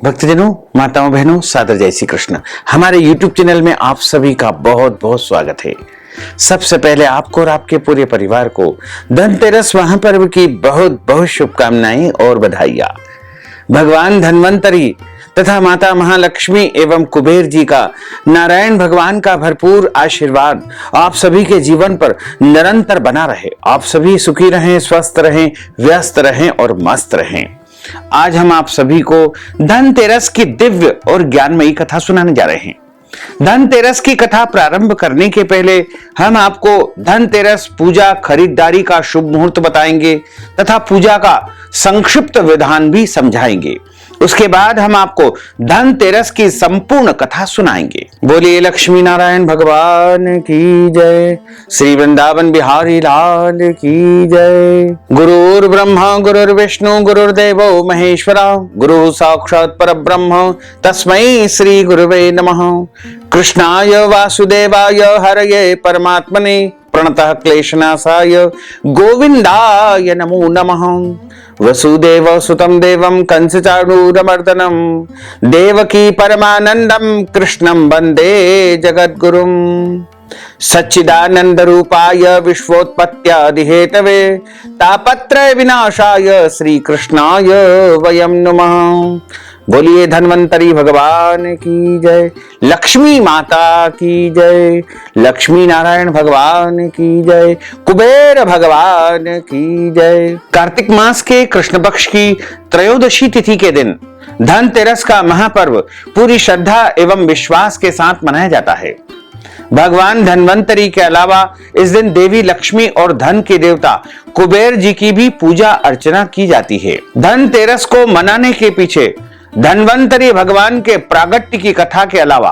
भक्तजनों, माताओं, बहनों, सादर जय श्री कृष्ण। हमारे YouTube चैनल में आप सभी का बहुत बहुत स्वागत है। सबसे पहले आपको और आपके पूरे परिवार को धनतेरस महापर्व की बहुत बहुत शुभकामनाएं और बधाइयां। भगवान धन्वंतरी तथा माता महालक्ष्मी एवं कुबेर जी का, नारायण भगवान का भरपूर आशीर्वाद आप सभी के जीवन पर निरंतर बना रहे। आप सभी सुखी रहें, स्वस्थ रहें, व्यस्त रहें और मस्त रहें। आज हम आप सभी को धनतेरस की दिव्य और ज्ञानमयी कथा सुनाने जा रहे हैं। धनतेरस की कथा प्रारंभ करने के पहले हम आपको धनतेरस पूजा खरीदारी का शुभ मुहूर्त बताएंगे तथा पूजा का संक्षिप्त विधान भी समझाएंगे। उसके बाद हम आपको धनतेरस की संपूर्ण कथा सुनाएंगे। बोलिए लक्ष्मी नारायण भगवान की जय, श्री वृंदावन बिहारी लाल की जय। गुरुर् ब्रह्मा गुरुर्विष्णु गुरुर्देवो महेश्वरा, गुरु साक्षात् परब्रह्म तस्मै श्री गुरुवे नमः। कृष्णाय वासुदेवाय हरये परमात्मने प्रणतः क्लेशनाशाय गोविंदाय नमो नमः। वसुदेव सुतं देवं कंसचाणूरमर्दनं देवकी परमानंदं कृष्णं वंदे जगद्गुरुं। सच्चिदानंद रूपाय विश्वोत्पत्त्यादिहेतवे तापत्रय विनाशाय श्री कृष्णाय वयं नमः। बोलिए धन्वंतरी भगवान की जय, लक्ष्मी माता की जय, लक्ष्मी नारायण भगवान की जय, कुबेर भगवान की जय। कार्तिक मास के कृष्ण पक्ष की त्रयोदशी तिथि के दिन धनतेरस का महापर्व पूरी श्रद्धा एवं विश्वास के साथ मनाया जाता है। भगवान धन्वंतरी के अलावा इस दिन देवी लक्ष्मी और धन के देवता कुबेर जी की भी पूजा अर्चना की जाती है। धनतेरस को मनाने के पीछे धन्वंतरी भगवान के प्रागट्य की कथा के अलावा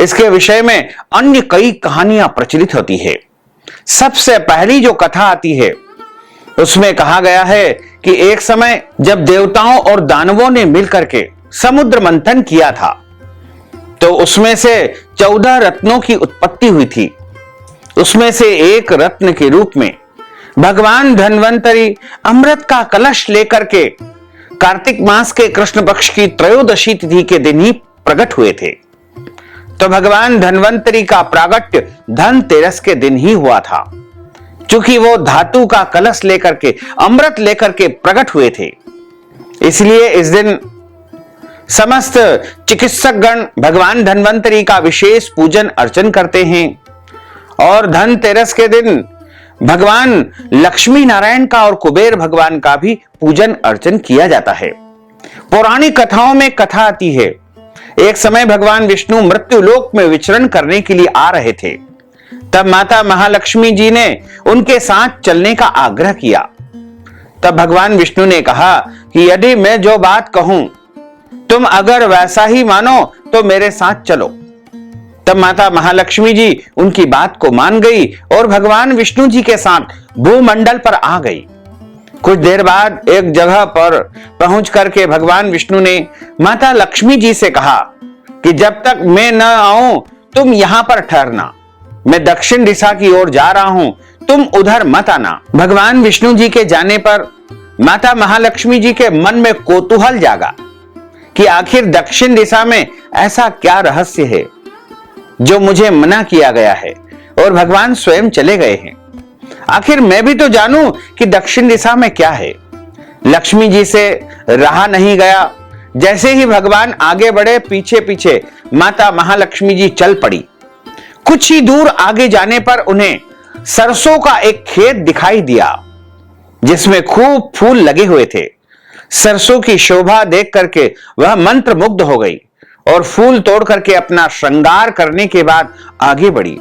इसके विषय में अन्य कई कहानियां प्रचलित होती है। सबसे पहली जो कथा आती है उसमें कहा गया है कि एक समय जब देवताओं और दानवों ने मिलकर के समुद्र मंथन किया था तो उसमें से 14 रत्नों की उत्पत्ति हुई थी। उसमें से एक रत्न के रूप में भगवान धन्वंतरी अमृत का कलश लेकर के कार्तिक मास के कृष्ण पक्ष की त्रयोदशी तिथि के दिन ही प्रकट हुए थे। तो भगवान धन्वंतरी का प्रागट्य धनतेरस के दिन ही हुआ था। चूंकि वो धातु का कलश लेकर के, अमृत लेकर के प्रकट हुए थे, इसलिए इस दिन समस्त चिकित्सक गण भगवान धन्वंतरी का विशेष पूजन अर्चन करते हैं। और धनतेरस के दिन भगवान लक्ष्मी नारायण का और कुबेर भगवान का भी पूजन अर्चन किया जाता है। पौराणिक कथाओं में कथा आती है, एक समय भगवान विष्णु मृत्यु लोक में विचरण करने के लिए आ रहे थे। तब माता महालक्ष्मी जी ने उनके साथ चलने का आग्रह किया। तब भगवान विष्णु ने कहा कि यदि मैं जो बात कहूं तुम अगर वैसा ही मानो तो मेरे साथ चलो। तब माता महालक्ष्मी जी उनकी बात को मान गई और भगवान विष्णु जी के साथ भूमंडल पर आ गई। कुछ देर बाद एक जगह पर पहुंच करके भगवान विष्णु ने माता लक्ष्मी जी से कहा कि जब तक मैं न आऊं तुम यहां पर ठहरना, मैं दक्षिण दिशा की ओर जा रहा हूं, तुम उधर मत आना। भगवान विष्णु जी के जाने पर माता महालक्ष्मी जी के मन में कौतूहल जागा कि आखिर दक्षिण दिशा में ऐसा क्या रहस्य है जो मुझे मना किया गया है, और भगवान स्वयं चले गए हैं। आखिर मैं भी तो जानूं कि दक्षिण दिशा में क्या है। लक्ष्मी जी से रहा नहीं गया। जैसे ही भगवान आगे बढ़े, पीछे पीछे माता महालक्ष्मी जी चल पड़ी। कुछ ही दूर आगे जाने पर उन्हें सरसों का एक खेत दिखाई दिया जिसमें खूब फूल लगे हुए थे। सरसों की शोभा देख करके वह मंत्र मुग्ध हो गई और फूल तोड़ करके अपना श्रृंगार करने के बाद आगे बढ़ी।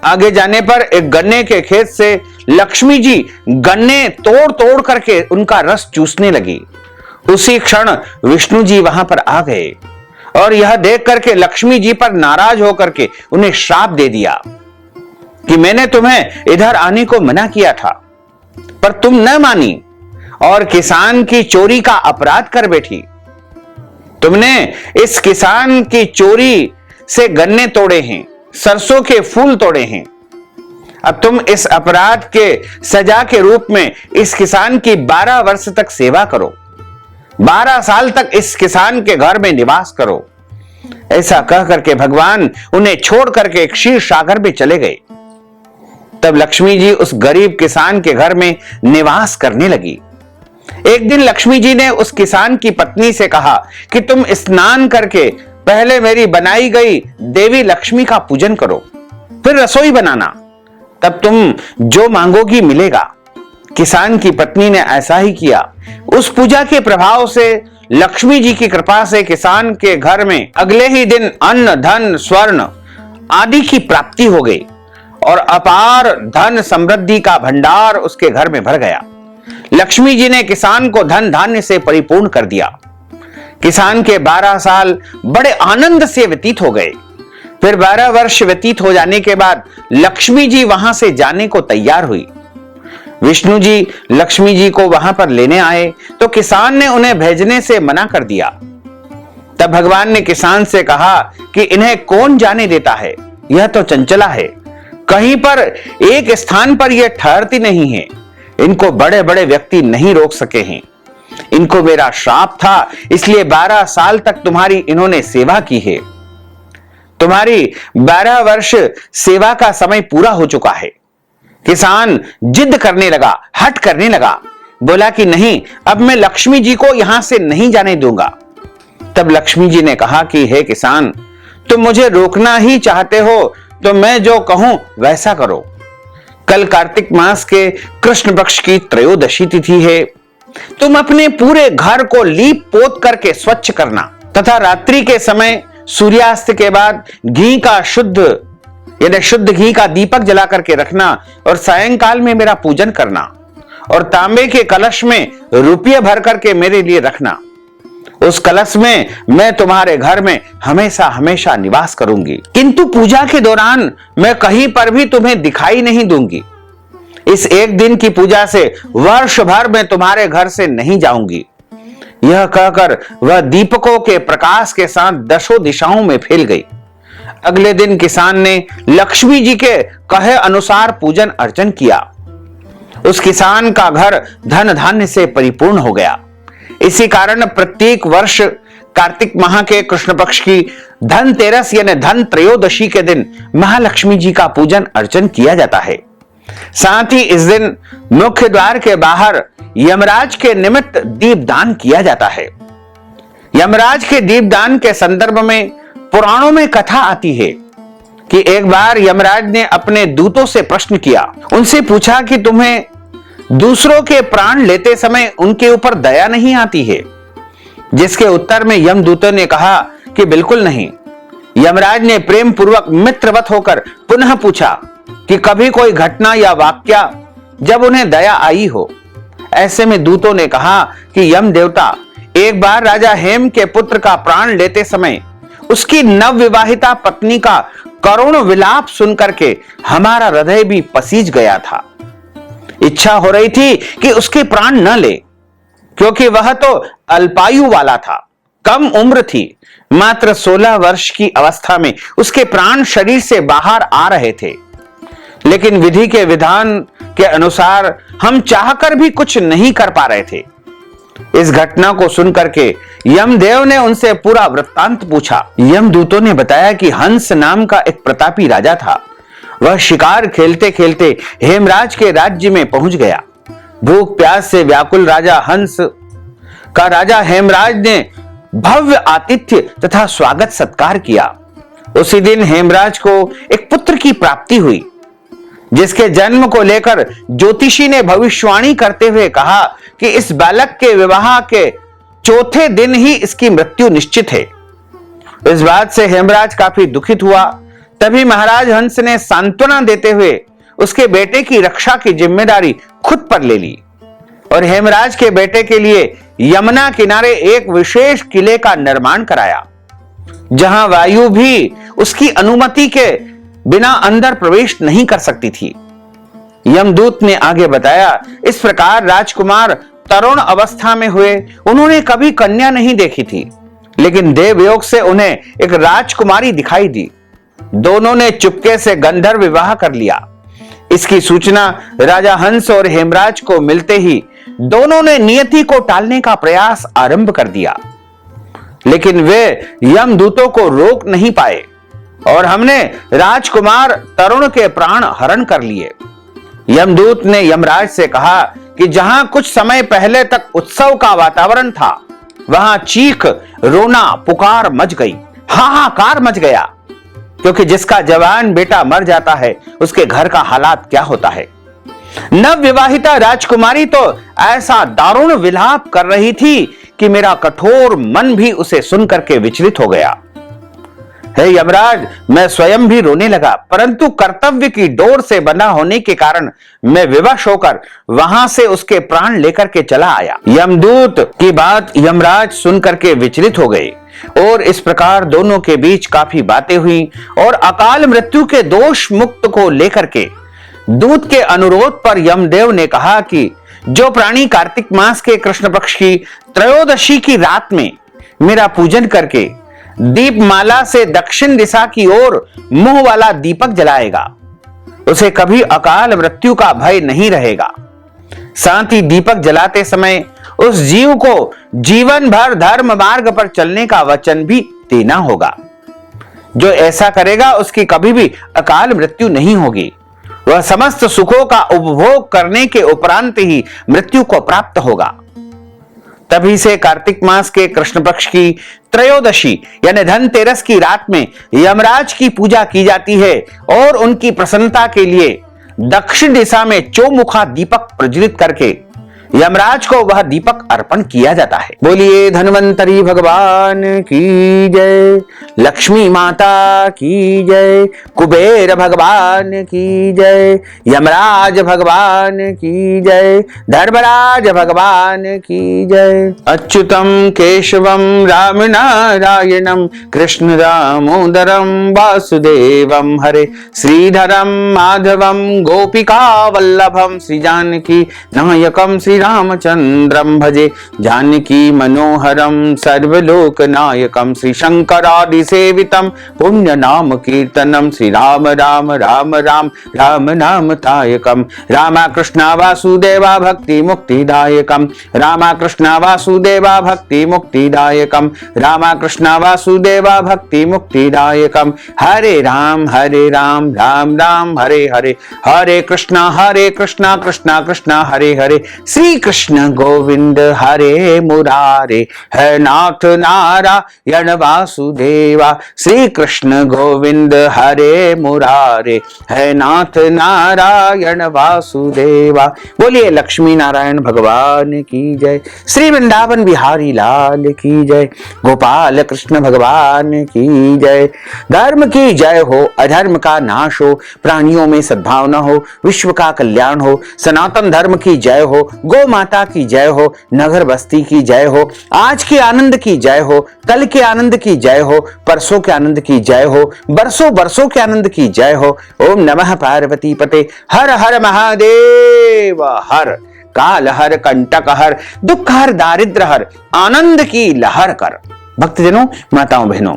आगे जाने पर एक गन्ने के खेत से लक्ष्मी जी गन्ने तोड़ तोड़ करके उनका रस चूसने लगी। उसी क्षण विष्णु जी वहां पर आ गए और यह देख करके लक्ष्मी जी पर नाराज होकर के उन्हें श्राप दे दिया कि मैंने तुम्हें इधर आने को मना किया था पर तुम न मानी और किसान की चोरी का अपराध कर बैठी। तुमने इस किसान की चोरी से गन्ने तोड़े हैं, सरसों के फूल तोड़े हैं। अब तुम इस अपराध के सजा के रूप में इस किसान की 12 वर्ष तक सेवा करो। 12 साल तक इस किसान के घर में निवास करो। ऐसा कह करके भगवान उन्हें छोड़ करके क्षीर सागर में चले गए। तब लक्ष्मी जी उस गरीब किसान के घर में निवास करने लगी। एक दिन लक्ष्मी जी ने उस किसान की पत्नी से कहा कि तुम स्नान करके पहले मेरी बनाई गई देवी लक्ष्मी का पूजन करो, फिर रसोई बनाना, तब तुम जो मांगोगी मिलेगा। किसान की पत्नी ने ऐसा ही किया। उस पूजा के प्रभाव से लक्ष्मी जी की कृपा से किसान के घर में अगले ही दिन अन्न, धन, स्वर्ण आदि की प्राप्ति हो गई और अपार धन समृद्धि का भंडार उसके घर में भर गया। लक्ष्मी जी ने किसान को धन धान्य से परिपूर्ण कर दिया। किसान के 12 साल बड़े आनंद से व्यतीत हो गए। फिर 12 वर्ष व्यतीत हो जाने के बाद लक्ष्मी जी वहां से जाने को तैयार हुई। विष्णु जी लक्ष्मी जी को वहां पर लेने आए तो किसान ने उन्हें भेजने से मना कर दिया। तब भगवान ने किसान से कहा कि इन्हें कौन जाने देता है, यह तो चंचला है, कहीं पर एक स्थान पर यह ठहरती नहीं है। इनको बड़े बड़े व्यक्ति नहीं रोक सके हैं। इनको मेरा श्राप था, इसलिए 12 साल तक तुम्हारी इन्होंने सेवा की है। तुम्हारी 12 वर्ष सेवा का समय पूरा हो चुका है। किसान जिद करने लगा, हट करने लगा, बोला कि नहीं, अब मैं लक्ष्मी जी को यहां से नहीं जाने दूंगा। तब लक्ष्मी जी ने कहा कि हे किसान, तुम मुझे रोकना ही चाहते हो तो मैं जो कहूं वैसा करो। कल कार्तिक मास के कृष्ण पक्ष की त्रयोदशी तिथि है। तुम अपने पूरे घर को लीप पोत करके स्वच्छ करना तथा रात्रि के समय सूर्यास्त के बाद घी का शुद्ध घी का दीपक जला करके रखना और सायंकाल में मेरा पूजन करना और तांबे के कलश में रुपये भर करके मेरे लिए रखना। उस कलश में मैं तुम्हारे घर में हमेशा हमेशा निवास करूंगी, किंतु पूजा के दौरान मैं कहीं पर भी तुम्हें दिखाई नहीं दूंगी। इस एक दिन की पूजा से वर्ष भर मैं तुम्हारे घर से नहीं जाऊंगी। यह कहकर वह दीपकों के प्रकाश के साथ 10 दिशाओं में फैल गई। अगले दिन किसान ने लक्ष्मी जी के कहे अनुसार पूजन अर्चन किया। उस किसान का घर धन धान्य से परिपूर्ण हो गया। इसी कारण प्रत्येक वर्ष कार्तिक माह के कृष्ण पक्ष की धनतेरस यानी धन त्रयोदशी के दिन महालक्ष्मी जी का पूजन अर्चन किया जाता है। साथ ही इस दिन मुख्य द्वार के बाहर यमराज के निमित्त दीपदान किया जाता है। यमराज के दीपदान के संदर्भ में पुराणों में कथा आती है कि एक बार यमराज ने अपने दूतों से प्रश्न किया। उनसे पूछा कि तुम्हें दूसरों के प्राण लेते समय उनके ऊपर दया नहीं आती है? जिसके उत्तर में यमदूतों ने कहा कि बिल्कुल नहीं। यमराज ने प्रेम पूर्वक मित्रवत होकर पुनः पूछा कि कभी कोई घटना या वाक्या जब उन्हें दया आई हो? ऐसे में दूतों ने कहा कि यम देवता, एक बार राजा हेम के पुत्र का प्राण लेते समय उसकी नवविवाहिता पत्नी का करुण विलाप सुनकर के हमारा हृदय भी पसीज गया था। इच्छा हो रही थी कि उसके प्राण न ले, क्योंकि वह तो अल्पायु वाला था, कम उम्र थी। मात्र 16 वर्ष की अवस्था में उसके प्राण शरीर से बाहर आ रहे थे, लेकिन विधि के विधान के अनुसार हम चाहकर भी कुछ नहीं कर पा रहे थे। इस घटना को सुनकर के यमदेव ने उनसे पूरा वृत्तांत पूछा। यमदूतों ने बताया कि हंस नाम का एक प्रतापी राजा था। वह शिकार खेलते खेलते हेमराज के राज्य में पहुंच गया। भूख प्यास से व्याकुल राजा हंस का राजा हेमराज ने भव्य आतिथ्य तथा स्वागत सत्कार किया। उसी दिन हेमराज को एक पुत्र की प्राप्ति हुई, जिसके जन्म को लेकर ज्योतिषी ने भविष्यवाणी करते हुए कहा कि इस बालक के विवाह के चौथे दिन ही इसकी मृत्यु निश्चित है। इस बात से हेमराज काफी दुखित हुआ। तभी महाराज हंस ने सांत्वना देते हुए उसके बेटे की रक्षा की जिम्मेदारी खुद पर ले ली और हेमराज के बेटे के लिए यमुना किनारे एक विशेष किले का निर्माण कराया, जहां वायु भी उसकी अनुमति के बिना अंदर प्रवेश नहीं कर सकती थी। यमदूत ने आगे बताया, इस प्रकार राजकुमार तरुण अवस्था में हुए। उन्होंने कभी कन्या नहीं देखी थी, लेकिन देवयोग से उन्हें एक राजकुमारी दिखाई दी। दोनों ने चुपके से गंधर्व विवाह कर लिया। इसकी सूचना राजा हंस और हेमराज को मिलते ही दोनों ने नियति को टालने का प्रयास आरंभ कर दिया, लेकिन वे यमदूतों को रोक नहीं पाए और हमने राजकुमार तरुण के प्राण हरण कर लिए। यमदूत ने यमराज से कहा कि जहां कुछ समय पहले तक उत्सव का वातावरण था, वहां चीख, रोना, पुकार मच गई, हाहाकार मच गया, क्योंकि जिसका जवान बेटा मर जाता है उसके घर का हालात क्या होता है। नवविवाहिता राजकुमारी तो ऐसा दारुण विलाप कर रही थी कि मेरा कठोर मन भी उसे सुनकर के विचलित हो गया। हे यमराज, मैं स्वयं भी रोने लगा, परंतु कर्तव्य की डोर से बंधा होने के कारण मैं विवश होकर वहां से उसके प्राण लेकर के चला आया। यमदूत की बात यमराज सुनकर के विचलित हो गए और इस प्रकार दोनों के बीच काफी बातें हुई और अकाल मृत्यु के दोष मुक्त को लेकर के दूत के अनुरोध पर यमदेव ने कहा कि जो प्राणी कार्तिक मास के कृष्ण पक्ष की त्रयोदशी की रात में मेरा पूजन करके दीपमाला से दक्षिण दिशा की ओर मुंह वाला दीपक जलाएगा, उसे कभी अकाल मृत्यु का भय नहीं रहेगा। साथ ही दीपक जलाते समय उस जीव को जीवन भर धर्म मार्ग पर चलने का वचन भी देना होगा। जो ऐसा करेगा उसकी कभी भी अकाल मृत्यु नहीं होगी, वह समस्त सुखों का उपभोग करने के उपरांत ही मृत्यु को प्राप्त होगा। तभी से कार्तिक मास के कृष्ण पक्ष की त्रयोदशी यानी धनतेरस की रात में यमराज की पूजा की जाती है और उनकी प्रसन्नता के लिए दक्षिण दिशा में चौमुखा दीपक प्रज्वलित करके यमराज को वह दीपक अर्पण किया जाता है। बोलिए धन्वंतरी भगवान की जय, लक्ष्मी माता की जय, कुबेर भगवान की जय, यमराज भगवान की जय, धर्मराज भगवान की जय। अच्युतम केशवम राम नारायणम कृष्ण दामोदरम वासुदेवम हरे, श्रीधरम माधवम गोपिका वल्लभम श्री जानकी नायकम श्री रामचंद्रम भजे, जानकी मनोहरम सर्वलोक नायकम श्री शंकरादि सेवितम पुण्य नाम कीर्तनम श्री राम राम राम राम राम नाम तायकम, रामा कृष्णा वासुदेवा भक्ति मुक्तिदायकम, रामा कृष्णा वासुदेवा भक्ति मुक्तिदायकम, रामा कृष्णा वासुदेवा भक्ति मुक्तिदायकम। हरे राम राम राम हरे हरे, हरे कृष्णा कृष्णा कृष्णा हरे हरे, श्री कृष्ण गोविंद हरे मुरारे, है नाथ नारायण वासुदेवा, श्री कृष्ण गोविंद हरे मुरारे, है नाथ नारायण वासुदेवा। बोलिए लक्ष्मी नारायण भगवान की जय, श्री वृंदावन बिहारी लाल की जय, गोपाल कृष्ण भगवान की जय। धर्म की जय हो, अधर्म का नाश हो, प्राणियों में सद्भावना हो, विश्व का कल्याण हो, सनातन धर्म की जय हो, गौ माता की जय हो, नगर बस्ती की जय हो, आज के आनंद की जय हो, कल के आनंद की जय हो, परसों के आनंद की जय हो, बरसों बरसों के आनंद की जय हो। ओम नमः पार्वती पते, हर हर महादेव हर, काल हर, कंटक हर, दुख हर, दारिद्र हर, आनंद की लहर कर। भक्तजनों, माताओं बहनों,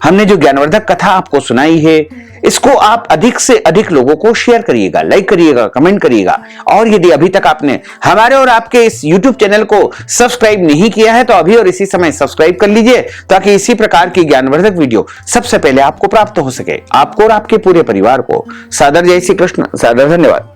हमने जो ज्ञानवर्धक कथा आपको सुनाई है, इसको आप अधिक से अधिक लोगों को शेयर करिएगा, लाइक करिएगा, कमेंट करिएगा। और यदि अभी तक आपने हमारे और आपके इस YouTube चैनल को सब्सक्राइब नहीं किया है तो अभी और इसी समय सब्सक्राइब कर लीजिए, ताकि इसी प्रकार की ज्ञानवर्धक वीडियो सबसे पहले आपको प्राप्त हो सके। आपको और आपके पूरे परिवार को सादर जय श्री कृष्ण, सादर धन्यवाद।